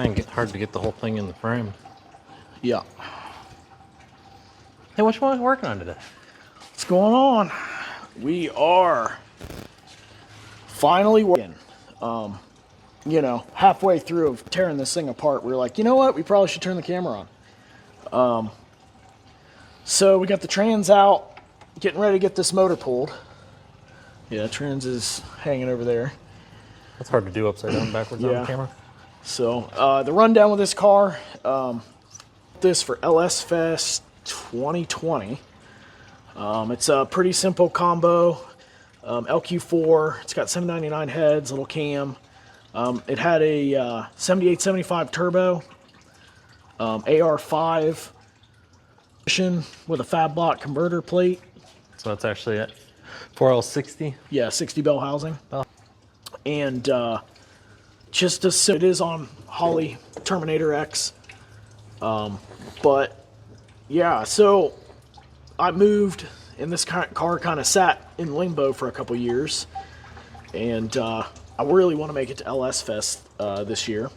kind of hard to get the whole thing in the frame. Yeah. Hey, what you working on today? What's going on? We are finally working. You know, halfway through of tearing this thing apart, we were like, you know what? We probably should turn the camera on. So we got the trans out, getting ready to get this motor pulled. Yeah, trans is hanging over there. That's hard to do upside down backwards on the camera. So the rundown with this car, this for LS Fest 2020. It's a pretty simple combo. LQ4, it's got 799 heads, little cam. It had a 7875 turbo, AR5 with a fab block converter plate. So that's actually it. 4L60? Yeah, 60 bell housing. Oh. And just as it is on Holley Terminator X. But yeah, so I moved, and this car kind of sat in limbo for a couple years. And I really want to make it to LS Fest this year.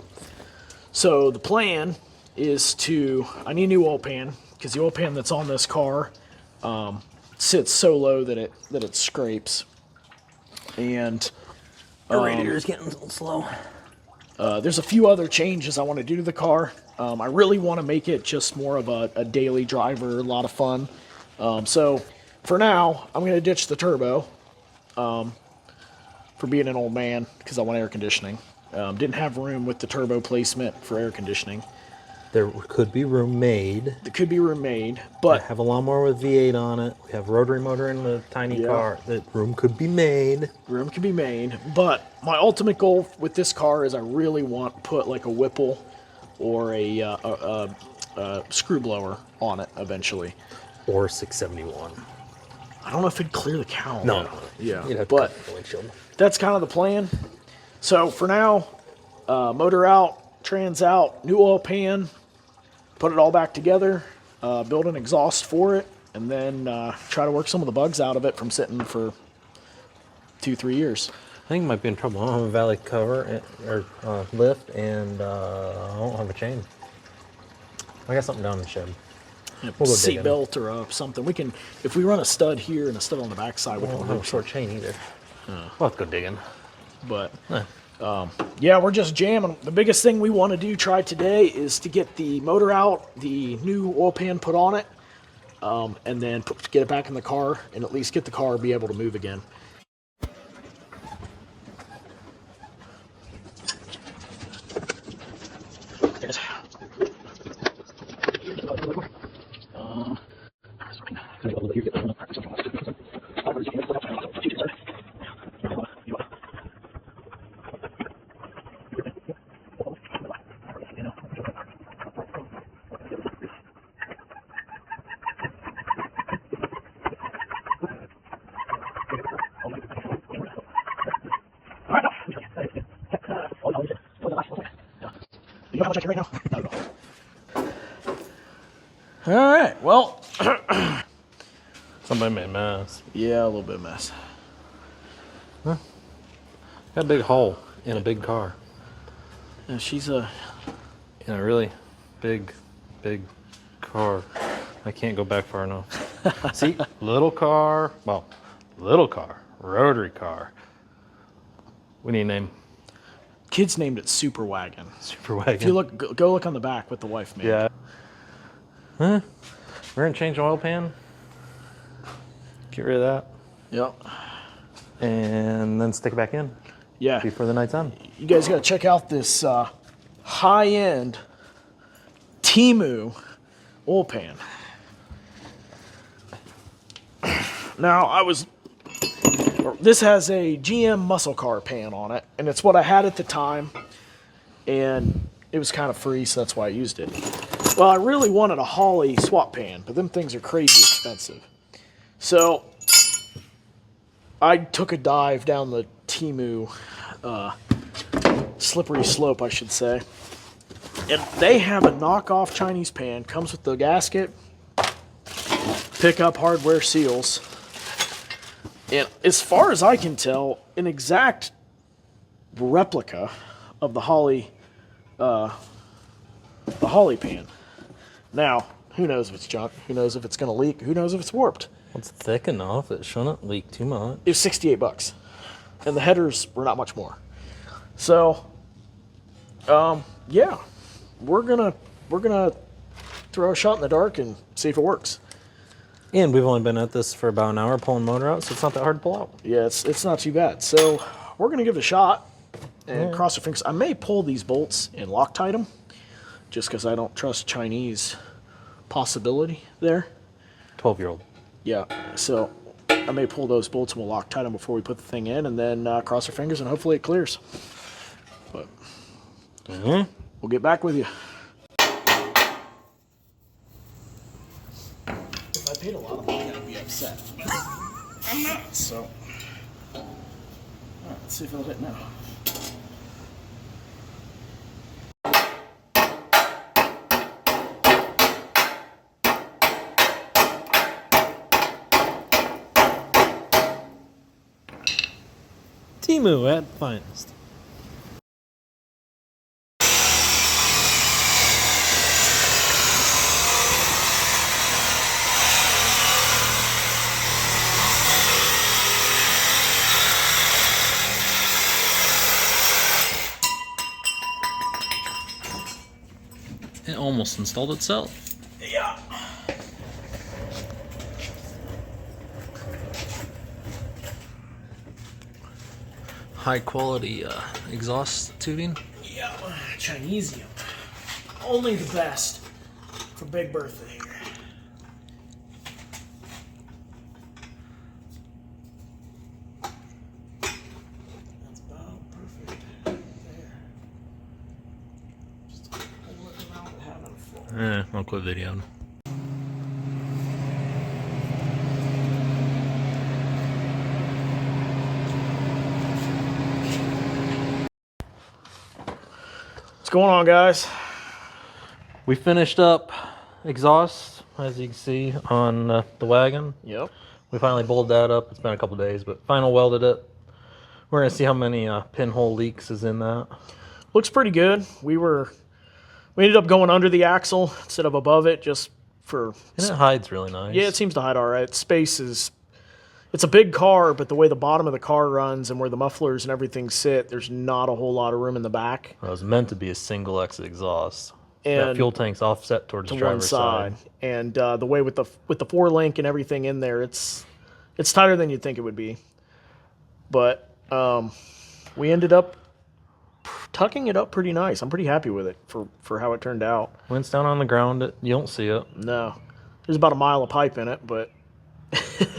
So the plan is I need a new oil pan, because the oil pan that's on this car sits so low that it scrapes. And the radiator's getting a little slow. There's a few other changes I want to do to the car. I really want to make it just more of a daily driver, a lot of fun. So for now, I'm going to ditch the turbo for being an old man, because I want air conditioning. Didn't have room with the turbo placement for air conditioning. There could be room made. There could be room made, but I have a lawnmower with V8 on it. We have rotary motor in the tiny car. That room could be made. Room could be made, but my ultimate goal with this car is I really want to put like a Whipple or a screw blower on it eventually. Or 671. I don't know if it'd clear the cow. No. Yeah, but that's kind of the plan. So for now, motor out, trans out, new oil pan, put it all back together, build an exhaust for it, and then try to work some of the bugs out of it from sitting for 2-3 years. I think it might be in trouble. I don't have a valley cover or lift, and I don't have a chain. I got something down in the shed. We'll seat belt or something. We can, if we run a stud here and a stud on the backside, we don't have a short chain either. We'll have to go digging. But yeah, we're just jamming. The biggest thing we want to try today is to get the motor out, the new oil pan put on it, and then get it back in the car, and at least get the car be able to move again. Right now? Not at all. All right, well. Somebody made a mess. Yeah, a little bit of mess. Huh? Got a big hole in a big car. Yeah, she's in a really big car. I can't go back far enough. See, little car, rotary car. We need a name. Kids named it Super Wagon. Super Wagon. If you look, go look on the back what the wife made. Yeah. Huh? We're gonna change the oil pan. Get rid of that. Yep. And then stick it back in. Yeah. Before the night's on. You guys gotta check out this high-end Temu oil pan. Now, this has a GM muscle car pan on it, and it's what I had at the time, and it was kind of free, so that's why I used it. Well, I really wanted a Holley swap pan, but them things are crazy expensive. So I took a dive down the Temu slippery slope, I should say, and they have a knockoff Chinese pan, comes with the gasket, pickup hardware seals. And as far as I can tell, an exact replica of the Holley Holly pan. Now, who knows if it's junk? Who knows if it's going to leak? Who knows if it's warped? It's thick enough. It shouldn't leak too much. It was $68, and the headers were not much more. So, yeah, we're gonna throw a shot in the dark and see if it works. And we've only been at this for about an hour pulling motor out, so it's not that hard to pull out. Yeah, it's not too bad. So we're gonna give it a shot and cross our fingers. I may pull these bolts and Loctite them, just because I don't trust Chinese possibility there. 12-year-old. Yeah, so I may pull those bolts and we'll Loctite them before we put the thing in, and then cross our fingers and hopefully it clears. But we'll get back with you. If I paid a lot of money, I'd be upset. I'm not. So, all right, let's see if it'll hit now. Timu at finest. It almost installed itself. Yeah. High quality exhaust tubing. Yeah, Chinesium. Only the best for Big Bertha here. That's about perfect there. Just pull it around and have it full. I'll quit videoing. What's going on, guys? We finished up exhaust, as you can see, on the wagon. Yep. We finally bolted that up. It's been a couple days, but final welded it. We're gonna see how many pinhole leaks is in that. Looks pretty good. We ended up going under the axle instead of above it, just for. And it hides really nice. Yeah, it seems to hide all right. Space is. It's a big car, but the way the bottom of the car runs and where the mufflers and everything sit, there's not a whole lot of room in the back. Well, it was meant to be a single exit exhaust. And that fuel tank's offset towards the to driver's one side. side. And the way with the 4-link and everything in there, it's tighter than you'd think it would be. But we ended up tucking it up pretty nice. I'm pretty happy with it for how it turned out. When it's down on the ground, you don't see it. No, there's about a mile of pipe in it, but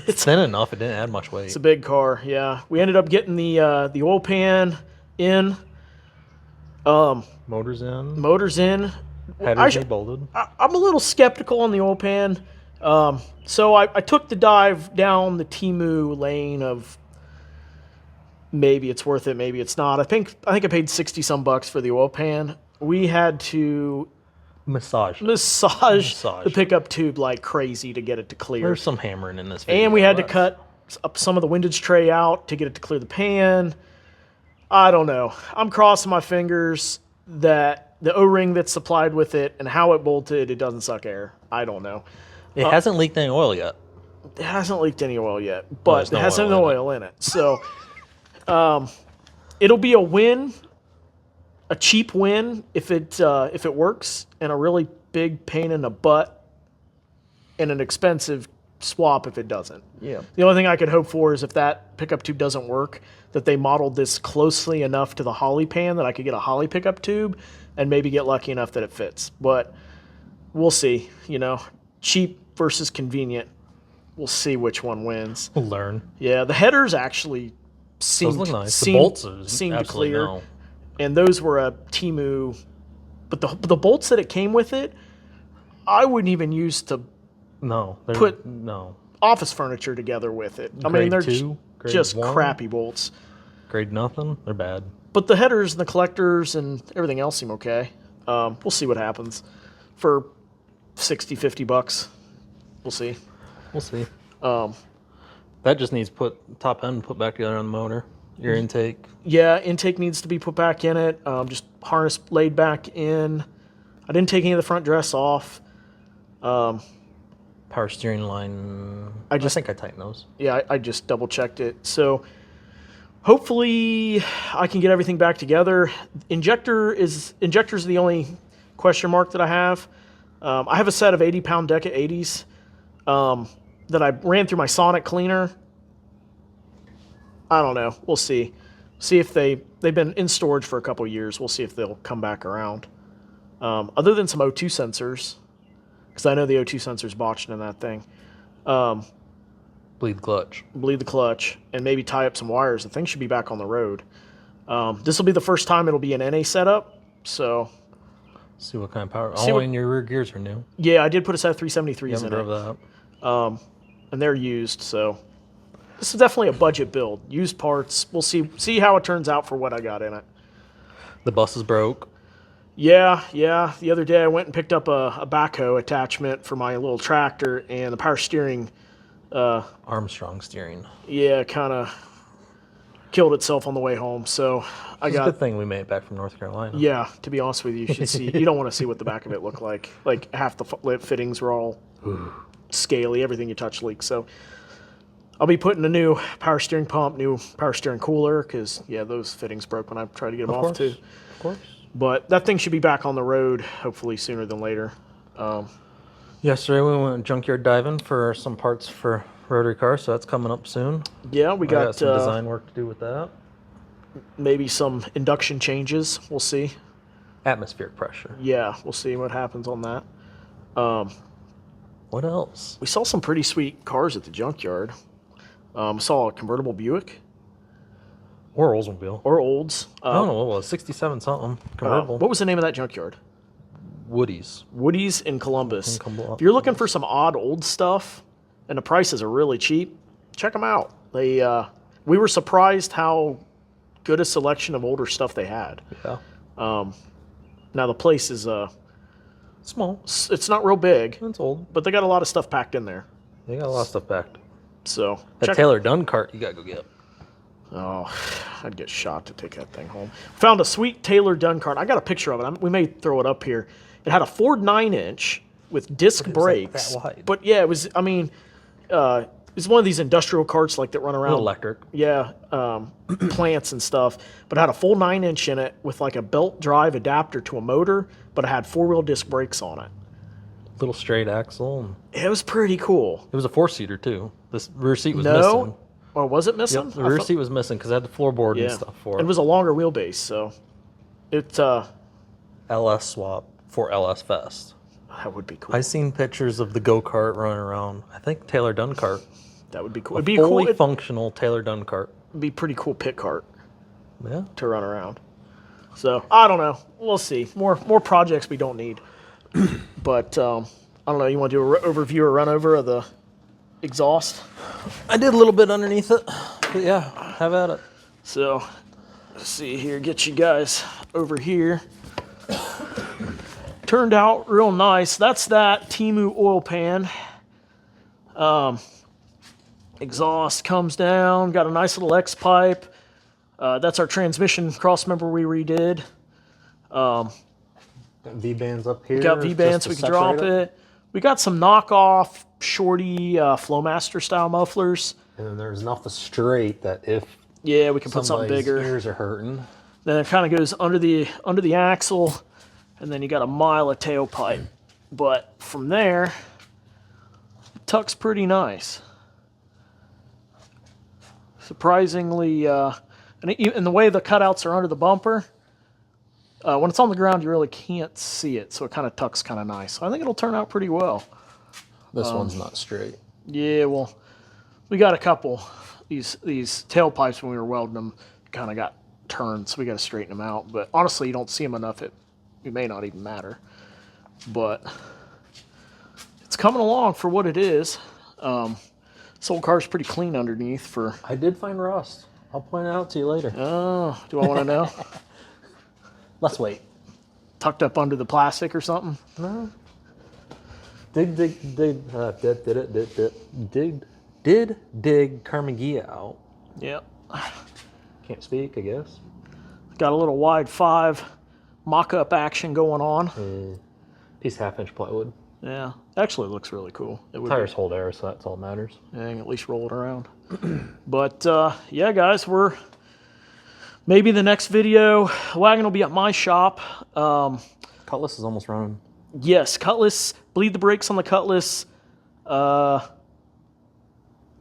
It's thin enough. It didn't add much weight. it's a big car. Yeah, we ended up getting the oil pan in. Motors in. Motors in. Headers bolted. I'm a little skeptical on the oil pan. So I took the dive down the Timu lane of maybe it's worth it, maybe it's not. I think I paid 60 some bucks for the oil pan. We had to Massage the pickup tube like crazy to get it to clear. There's some hammering in this video. And we had to cut up some of the windage tray out to get it to clear the pan. I don't know. I'm crossing my fingers that the O-ring that's supplied with it and how it bolted, it doesn't suck air. I don't know. It hasn't leaked any oil yet. It hasn't leaked any oil yet, but no it has no oil oil in it. So it'll be a win, a cheap win if it works, and a really big pain in the butt and an expensive swap if it doesn't. Yeah. The only thing I could hope for is if that pickup tube doesn't work, that they modeled this closely enough to the Holly pan that I could get a Holly pickup tube and maybe get lucky enough that it fits. But we'll see. Cheap versus convenient. We'll see which one wins. We'll learn. Yeah, the headers actually seemed Those look nice. seemed, The bolts seemed absolutely clear, no. and those were a Timu. But the bolts that it came with it, I wouldn't even use to No. put no. office furniture together with it. I mean, Grade they're 2, grade just 1. crappy bolts. Grade nothing. They're bad. But the headers and the collectors and everything else seem okay. We'll see what happens. For 60, 50 bucks, we'll see. We'll see. That just needs top end put back together on the motor. Your intake. Yeah, intake needs to be put back in it. Just harness laid back in. I didn't take any of the front dress off. Power steering line. I think I tightened those. Yeah, I just double checked it. So hopefully I can get everything back together. Injector's the only question mark that I have. I have a set of 80-pound Deca 80s that I ran through my sonic cleaner. I don't know. We'll see. See if they've been in storage for a couple years. We'll see if they'll come back around. Other than some O2 sensors, because I know the O2 sensor's botched in that thing. Bleed the clutch, and maybe tie up some wires. The thing should be back on the road. This will be the first time it'll be an NA setup, so... See what kind of power... and your rear gears are new. Yeah, I did put a set of 373s You haven't in drove it. that up. And they're used, so... This is definitely a budget build. Used parts. We'll see how it turns out for what I got in it. The bus is broke. Yeah. The other day I went and picked up a backhoe attachment for my little tractor, and the power steering... Armstrong steering. Yeah, kind of killed itself on the way home. So It's a good thing we made it back from North Carolina. Yeah, to be honest with you, you should see. You don't want to see what the back of it looked like. Like half the fittings were all scaly. Everything you touch leaks. So I'll be putting a new power steering pump, new power steering cooler, because those fittings broke when I tried to get them off too. Of course. But that thing should be back on the road hopefully sooner than later. Yesterday we went junkyard diving for some parts for rotary cars, so that's coming up soon. Yeah, we got some design work to do with that. Maybe some induction changes. We'll see. Atmospheric pressure. Yeah, we'll see what happens on that. What else? We saw some pretty sweet cars at the junkyard. Saw a convertible Buick. Or Oldsmobile. Or Olds. I don't know what it was, 67 something, convertible. What was the name of that junkyard? Woody's in Columbus. If you're looking for some odd old stuff, and the prices are really cheap, check them out. We were surprised how good a selection of older stuff they had. Yeah. Now the place is small. It's not real big. It's old, but they got a lot of stuff packed in there. They got a lot of stuff packed. So that Taylor Dunn cart you gotta go get. Oh, I'd get shot to take that thing home. Found a sweet Taylor Dunn cart. I got a picture of it. We may throw it up here. It had a Ford 9-inch with disc brakes. Like that wide. But yeah, it was. I mean, it's one of these industrial carts like that run around. Electric. Yeah, plants and stuff. But it had a full 9-inch in it with like a belt drive adapter to a motor, but it had 4-wheel disc brakes on it. Little straight axle. It was pretty cool. It was a 4-seater too. This rear seat was missing. Or was it missing? Yep, the rear seat was missing because it had the floorboard and stuff for it. It was a longer wheelbase, so it. LS swap for LS Fest. That would be cool. I seen pictures of the go-kart running around. I think Taylor Dunn cart. That would be cool. It'd be a fully functional Taylor Dunn cart. It'd be a pretty cool pit cart. Yeah. To run around. So I don't know. We'll see. More projects we don't need. But I don't know. You want to do an overview or run over of the exhaust? I did a little bit underneath it, but yeah, have at it. So let's see here. Get you guys over here. Turned out real nice. That's that Timu oil pan. Exhaust comes down. Got a nice little X pipe. That's our transmission cross member we redid. Got V-bands up here. We got V-bands so we can drop it. We got some knockoff shorty Flowmaster style mufflers. And then there's enough straight that if we can put something bigger. Ears are hurting. Then it kind of goes under the axle, and then you got a mile of tailpipe. But from there, it tucks pretty nice. Surprisingly, and the way the cutouts are under the bumper, when it's on the ground, you really can't see it, so it kind of tucks kind of nice. So I think it'll turn out pretty well. This one's not straight. Yeah, well, we got a couple. These tailpipes, when we were welding them, kind of got turned, so we got to straighten them out. But honestly, you don't see them enough. It may not even matter. But it's coming along for what it is. This old car's pretty clean underneath. I did find rust. I'll point it out to you later. Oh, do I want to know? Let's wait. Tucked up under the plastic or something? No. Dig Carmagia out. Yep. Can't speak, I guess. Got a little wide 5 mock-up action going on. Piece of half-inch plywood. Yeah, actually, it looks really cool. It would Tires hold air, so that's all that matters. and at least roll it around. But yeah, guys, we're maybe the next video. Wagon will be at my shop. Cutlass is almost running. Yes, Cutlass. Bleed the brakes on the Cutlass. That's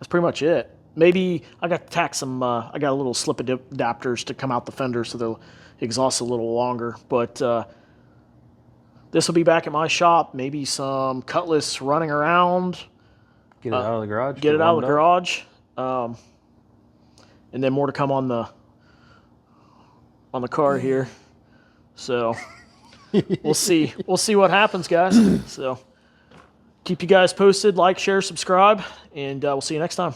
pretty much it. Maybe I got to tack some. I got a little slip adapters to come out the fender, so they'll exhaust a little longer. But this will be back at my shop. Maybe some Cutlass running around. Get it out of the garage. Get it out of the garage. And then more to come on the car here. So we'll see. We'll see what happens, guys. So keep you guys posted. Like, share, subscribe, and we'll see you next time.